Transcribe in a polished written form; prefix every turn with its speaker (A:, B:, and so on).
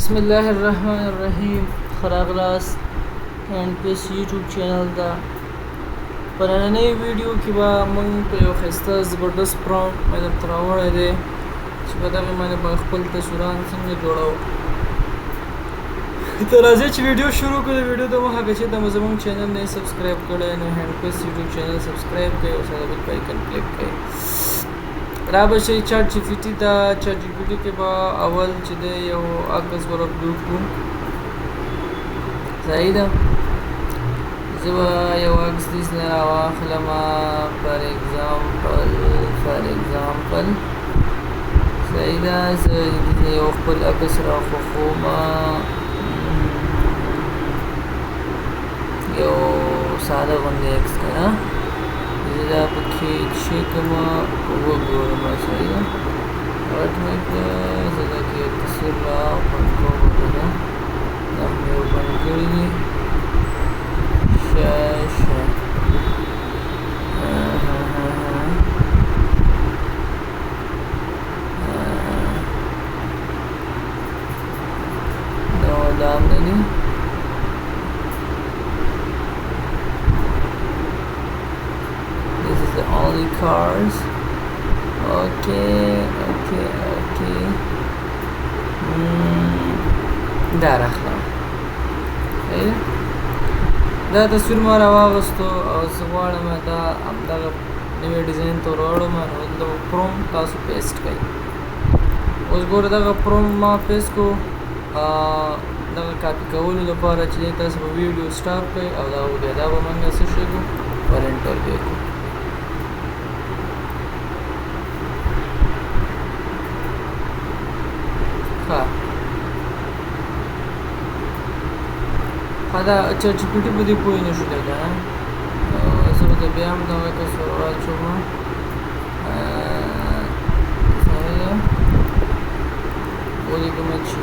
A: بسم الله الرحمن الرحیم. خراغلاس اینڈ پیس یوټیوب چینل دا په نننۍ ویډیو کې به موږ په یو ښایسته زبردست پرومپټ مې درته راوړی دی چې په دغې باندې به خپل تصویران څنګه جوړوو. ته راځئ چې ویډیو شروع کړو. د ویډیو د مخه که چېرته مو زموږ چینل نه یې سبسکرایب کړی نو هینډ پیس یوټیوب چینل سبسکرایب کړئ او سره بیل په آیکن کلیک کړئ. را به شي چاټ جی پی ټي ته. چاټ جی پی ټي کې به اول چې دی یو عکس ور اپلوډ کړو. صحیح ده. زه به یو عکس داسې نه راواخلم. فار اګزامپل صحیح ده. زه یو خپل عکس راخوښوم، یو ساده غوندې عکس که نه. زه دا پکې چې کوم وګورم. صحیح ده. غټ مې کړه. زه دا کې یو تصویر را اوپن کوم که نه. دا مې اوپن کړي دي. ښه دا هم نه دي. The only cars. Okay. دا راخلم. دا تصویر ما راواغستو او زه غواړم دا همدغه نوی ډیزاین ته راوړم. نو دغه پروم تاسو پیسټ کړئ. اوس ګوره دغه پروم ما پیسټ کړو. دغه کاپي کولو لپاره چې تاسو به ویډیو سټاپ کړئ او دا بیا دا به موږ څه شی کړو، ور انټر کړو. دا چاټ جی پی ټي په دې پوه نه شو دی که نه. زه به بیا هم دغه کس ور واچوم. صحیح ده. ولیکم چې